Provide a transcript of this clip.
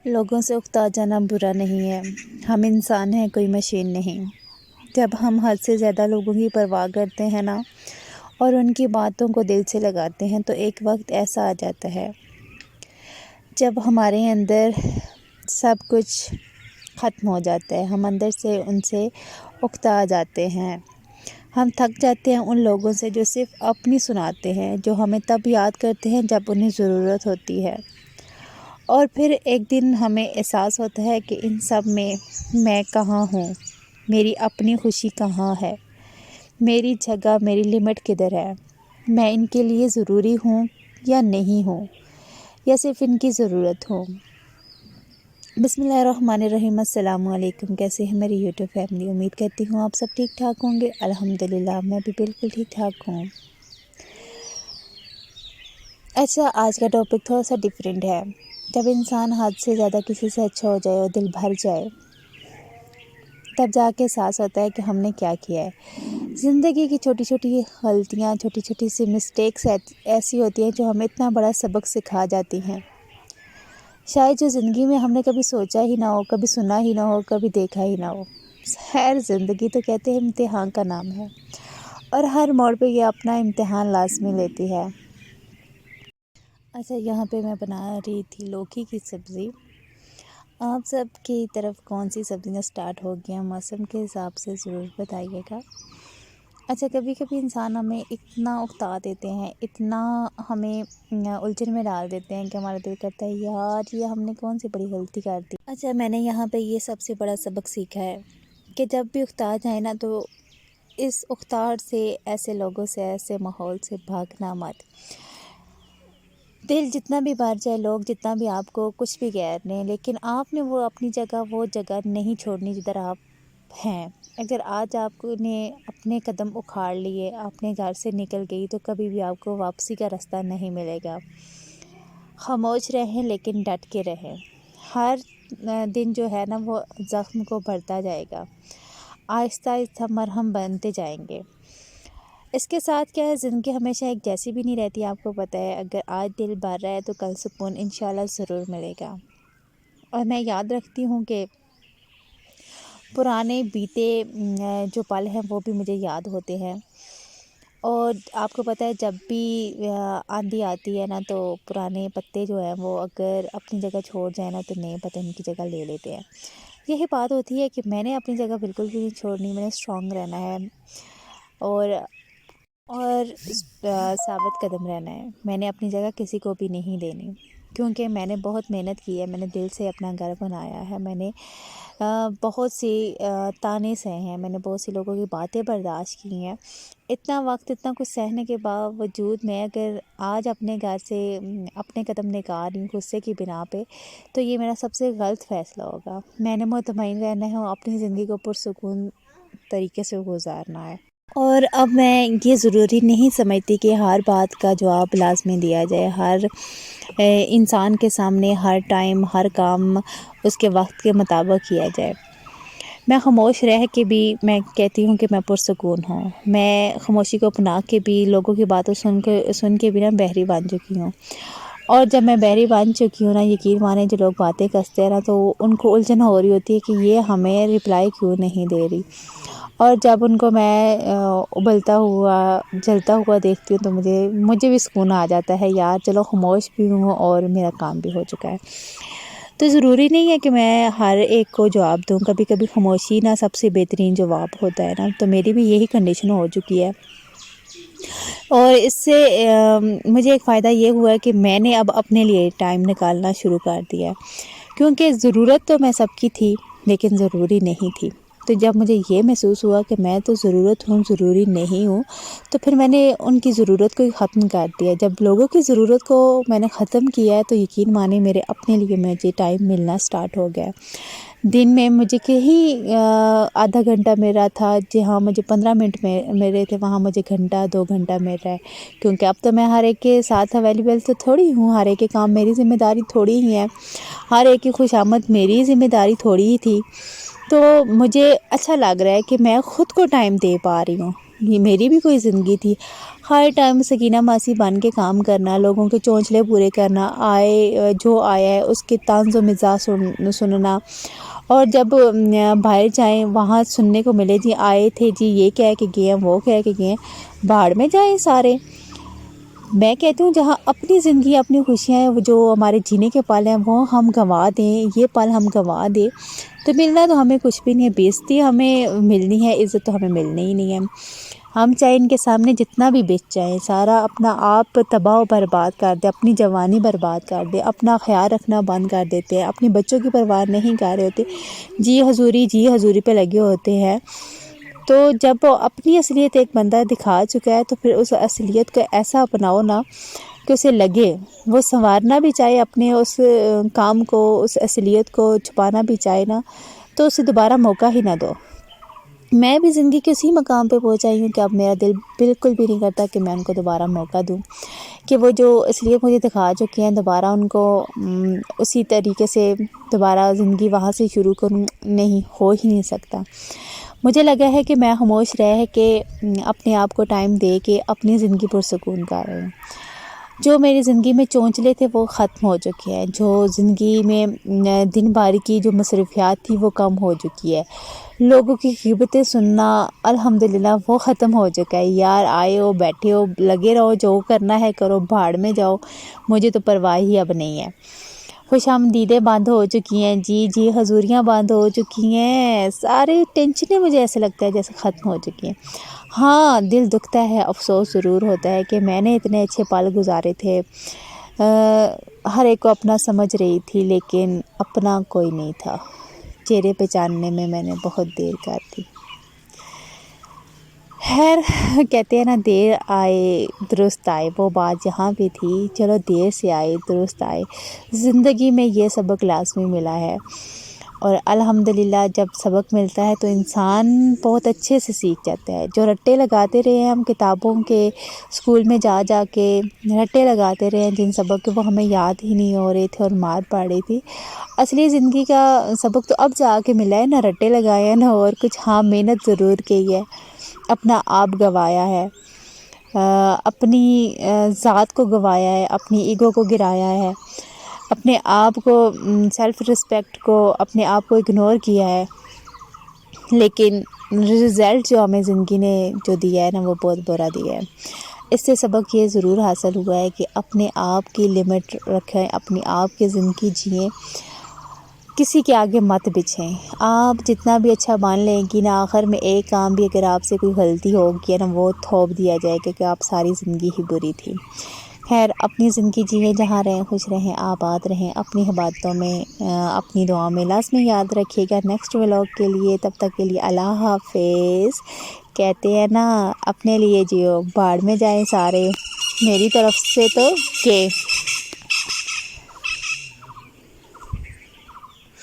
لوگوں سے اکتا جانا برا نہیں ہے، ہم انسان ہیں، کوئی مشین نہیں۔ جب ہم حد سے زیادہ لوگوں کی پرواہ کرتے ہیں نا اور ان کی باتوں کو دل سے لگاتے ہیں تو ایک وقت ایسا آ جاتا ہے جب ہمارے اندر سب کچھ ختم ہو جاتا ہے، ہم اندر سے ان سے اکتا جاتے ہیں، ہم تھک جاتے ہیں ان لوگوں سے جو صرف اپنی سناتے ہیں، جو ہمیں تب یاد کرتے ہیں جب انہیں ضرورت ہوتی ہے، اور پھر ایک دن ہمیں احساس ہوتا ہے کہ ان سب میں کہاں ہوں، میری اپنی خوشی کہاں ہے، میری جگہ، میری لمٹ کدھر ہے، میں ان کے لیے ضروری ہوں یا نہیں ہوں، یا صرف ان کی ضرورت ہوں۔ بسم اللہ الرحمن الرحیم۔ السلام علیکم، کیسے ہیں میری یوٹیوب فیملی؟ امید کرتی ہوں آپ سب ٹھیک ٹھاک ہوں گے۔ الحمدللہ میں بھی بالکل ٹھیک ٹھاک ہوں۔ اچھا، آج کا ٹاپک تھوڑا سا ڈیفرنٹ ہے۔ جب انسان حد سے زیادہ کسی سے اچھا ہو جائے اور دل بھر جائے، تب جا کے احساس ہوتا ہے کہ ہم نے کیا کیا ہے۔ زندگی کی چھوٹی چھوٹی غلطیاں، چھوٹی چھوٹی سی مسٹیکس ایسی ہوتی ہیں جو ہمیں اتنا بڑا سبق سکھا جاتی ہیں، شاید جو زندگی میں ہم نے کبھی سوچا ہی نہ ہو، کبھی سنا ہی نہ ہو، کبھی دیکھا ہی نہ ہو۔ خیر، زندگی تو کہتے ہیں امتحان کا نام ہے، اور ہر موڑ پہ یہ اپنا امتحان لازمی لیتی ہے۔ اچھا، یہاں پہ میں بنا رہی تھی لوکی کی سبزی۔ آپ سب کی طرف کون سی سبزیاں سٹارٹ ہو گیا موسم کے حساب سے ضرور بتائیے گا۔ اچھا، کبھی کبھی انسان ہمیں اتنا اکتا دیتے ہیں، اتنا ہمیں الجھن میں ڈال دیتے ہیں کہ ہمارا دل کرتا ہے یار یہ ہم نے کون سی بڑی غلطی کر دی۔ اچھا، میں نے یہاں پہ یہ سب سے بڑا سبق سیکھا ہے کہ جب بھی اکتا جائے نا تو اس اکتاہٹ سے، ایسے لوگوں سے، ایسے ماحول سے بھاگنا مت۔ دل جتنا بھی بھر جائے، لوگ جتنا بھی آپ کو کچھ بھی کہہ رہے ہیں، لیکن آپ نے وہ اپنی جگہ، وہ جگہ نہیں چھوڑنی جدھر آپ ہیں۔ اگر آج آپ نے اپنے قدم اکھاڑ لیے، اپنے گھر سے نکل گئی، تو کبھی بھی آپ کو واپسی کا راستہ نہیں ملے گا۔ خاموش رہیں لیکن ڈٹ کے رہیں۔ ہر دن جو ہے نا وہ زخم کو بھرتا جائے گا، آہستہ آہستہ مرہم بنتے جائیں گے۔ اس کے ساتھ کیا ہے، زندگی ہمیشہ ایک جیسی بھی نہیں رہتی، آپ کو پتہ ہے۔ اگر آج دل بھر رہا ہے تو کل سکون انشاءاللہ ضرور ملے گا۔ اور میں یاد رکھتی ہوں کہ پرانے بیتے جو پل ہیں وہ بھی مجھے یاد ہوتے ہیں، اور آپ کو پتہ ہے جب بھی آندھی آتی ہے نا تو پرانے پتے جو ہیں وہ اگر اپنی جگہ چھوڑ جائیں نا تو نئے پتے ان کی جگہ لے لیتے ہیں۔ یہی بات ہوتی ہے کہ میں نے اپنی جگہ بالکل بھی نہیں چھوڑنی، میں نے اسٹرانگ رہنا ہے اور ثابت قدم رہنا ہے۔ میں نے اپنی جگہ کسی کو بھی نہیں دینی، کیونکہ میں نے بہت محنت کی ہے، میں نے دل سے اپنا گھر بنایا ہے، میں نے بہت سی تانے سہے ہیں، میں نے بہت سی لوگوں کی باتیں برداشت کی ہیں۔ اتنا وقت، اتنا کچھ سہنے کے باوجود میں اگر آج اپنے گھر سے اپنے قدم نکال رہی ہوں غصے کی بنا پہ، تو یہ میرا سب سے غلط فیصلہ ہوگا۔ میں نے مطمئن رہنا ہے اور اپنی زندگی کو پرسکون طریقے سے گزارنا ہے۔ اور اب میں یہ ضروری نہیں سمجھتی کہ ہر بات کا جواب لازمی دیا جائے، ہر انسان کے سامنے ہر ٹائم ہر کام اس کے وقت کے مطابق کیا جائے۔ میں خاموش رہ کے بھی میں کہتی ہوں کہ میں پرسکون ہوں۔ میں خاموشی کو اپنا کے بھی لوگوں کی باتوں سن کے بھی نا بحری بن چکی ہوں، اور جب میں بحری بن چکی ہوں نا، یقین مانیں جو لوگ باتیں کرتے ہیں نا تو ان کو الجھن ہو رہی ہوتی ہے کہ یہ ہمیں رپلائی کیوں نہیں دے رہی، اور جب ان کو میں ابلتا ہوا، جلتا ہوا دیکھتی ہوں تو مجھے بھی سکون آ جاتا ہے، یار چلو خاموش بھی ہوں اور میرا کام بھی ہو چکا ہے۔ تو ضروری نہیں ہے کہ میں ہر ایک کو جواب دوں، کبھی کبھی خاموشی نا سب سے بہترین جواب ہوتا ہے نا۔ تو میری بھی یہی کنڈیشن ہو چکی ہے، اور اس سے مجھے ایک فائدہ یہ ہوا ہے کہ میں نے اب اپنے لیے ٹائم نکالنا شروع کر دیا ہے، کیونکہ ضرورت تو میں سب کی تھی لیکن ضروری نہیں تھی۔ تو جب مجھے یہ محسوس ہوا کہ میں تو ضرورت ہوں، ضروری نہیں ہوں، تو پھر میں نے ان کی ضرورت کو ہی ختم کر دیا۔ جب لوگوں کی ضرورت کو میں نے ختم کیا ہے تو یقین مانے میرے اپنے لیے مجھے ٹائم ملنا سٹارٹ ہو گیا۔ دن میں مجھے کہیں آدھا گھنٹہ مل رہا تھا، جہاں مجھے 15 منٹ مل رہے تھے وہاں مجھے گھنٹہ 2 گھنٹہ مل رہا ہے، کیونکہ اب تو میں ہر ایک کے ساتھ اویلیبل تو تھوڑی ہوں، ہر ایک کے کام میری ذمہ داری تھوڑی ہی ہے، ہر ایک کی خوش آمد میری ذمہ داری تھوڑی ہی تھی۔ تو مجھے اچھا لگ رہا ہے کہ میں خود کو ٹائم دے پا رہی ہوں، یہ میری بھی کوئی زندگی تھی۔ ہر ٹائم سکینہ ماسی بن کے کام کرنا، لوگوں کے چونچلے پورے کرنا، جو آیا ہے اس کے طنز و مزاح سننا، اور جب باہر جائیں وہاں سننے کو ملے جی آئے تھے جی یہ کہہ کے گئے ہیں وہ کہہ کے گئے ہیں، بھاڑ میں جائیں سارے۔ میں کہتی ہوں جہاں اپنی زندگی اپنی خوشیاں ہیں، جو ہمارے جینے کے پل ہیں وہ ہم گنوا دیں، یہ پل ہم گنوا دیں تو ملنا تو ہمیں کچھ بھی نہیں ہے، بےعزتی ہمیں ملنی ہے، عزت تو ہمیں ملنی ہی نہیں ہے۔ ہم چاہے ان کے سامنے جتنا بھی بیچ جائیں، سارا اپنا آپ تباہ و برباد کر دے، اپنی جوانی برباد کر دے، اپنا خیال رکھنا بند کر دیتے ہیں، اپنی بچوں کی پرواہ نہیں کر رہے ہوتے، جی حضوری پہ لگے ہوتے ہیں۔ تو جب اپنی اصلیت ایک بندہ دکھا چکا ہے تو پھر اس اصلیت کو ایسا اپناؤ نا کہ اسے لگے، وہ سنوارنا بھی چاہے اپنے اس کام کو، اس اصلیت کو چھپانا بھی چاہے نا، تو اسے دوبارہ موقع ہی نہ دو۔ میں بھی زندگی کے اسی مقام پہ پہنچائی ہوں کہ اب میرا دل بالکل بھی نہیں کرتا کہ میں ان کو دوبارہ موقع دوں، کہ وہ جو اصلیت مجھے دکھا چکے ہیں دوبارہ ان کو اسی طریقے سے دوبارہ زندگی وہاں سے شروع کروں، نہیں ہو ہی نہیں سکتا۔ مجھے لگا ہے کہ میں خاموش رہ کے اپنے آپ کو ٹائم دے کے اپنی زندگی پرسکون کر رہی ہوں۔ جو میری زندگی میں چونچلے تھے وہ ختم ہو چکے ہیں، جو زندگی میں دن بھر کی جو مصروفیات تھی وہ کم ہو چکی ہے، لوگوں کی غیبتیں سننا الحمدللہ وہ ختم ہو چکا ہے۔ یار آئے ہو بیٹھے ہو لگے رہو، جو کرنا ہے کرو، بھاڑ میں جاؤ، مجھے تو پرواہ ہی اب نہیں ہے۔ خوش آمدیدیں بند ہو چکی ہیں، جی حضوریاں بند ہو چکی ہیں، سارے ٹینشنیں مجھے ایسے لگتا ہے جیسے ختم ہو چکی ہیں۔ ہاں دل دکھتا ہے، افسوس ضرور ہوتا ہے کہ میں نے اتنے اچھے پل گزارے تھے، ہر ایک کو اپنا سمجھ رہی تھی لیکن اپنا کوئی نہیں تھا، چہرے پہچاننے میں نے بہت دیر کر دی۔ خیر کہتے ہیں نا دیر آئے درست آئے، وہ بات یہاں بھی تھی، چلو دیر سے آئے درست آئے۔ زندگی میں یہ سبق لازمی ملا ہے، اور الحمدللہ جب سبق ملتا ہے تو انسان بہت اچھے سے سیکھ جاتا ہے۔ جو رٹے لگاتے رہے ہیں ہم کتابوں کے، اسکول میں جا کے رٹے لگاتے رہے ہیں جن سبق کے وہ ہمیں یاد ہی نہیں ہو رہے تھے اور مار پڑ رہی تھی، اصلی زندگی کا سبق تو اب جا کے ملا ہے، نہ رٹے لگائے ہیں نہ اور کچھ، ہاں محنت ضرور کی ہے، اپنا آپ گوایا ہے، اپنی ذات کو گوایا ہے، اپنی ایگو کو گرایا ہے، اپنے آپ کو سیلف رسپیکٹ کو، اپنے آپ کو اگنور کیا ہے، لیکن رزلٹ جو ہمیں زندگی نے جو دیا ہے نا وہ بہت برا دیا ہے۔ اس سے سبق یہ ضرور حاصل ہوا ہے کہ اپنے آپ کی لمٹ رکھیں، اپنی آپ کی زندگی جئیں، کسی کے آگے مت بچھیں۔ آپ جتنا بھی اچھا مان لیں گی نا، آخر میں ایک کام بھی اگر آپ سے کوئی غلطی ہوگی نا وہ تھوپ دیا جائے گا کہ آپ ساری زندگی ہی بری تھی۔ خیر اپنی زندگی جییں، جہاں رہیں خوش رہیں، آباد رہیں، اپنی عبادتوں میں اپنی دعاؤں میں لازمی یاد رکھیے گا۔ نیکسٹ ولاگ کے لیے، تب تک کے لیے اللہ حافظ۔ کہتے ہیں نا اپنے لیے جیو، بھاڑ میں جائیں سارے، میری طرف سے تو کہ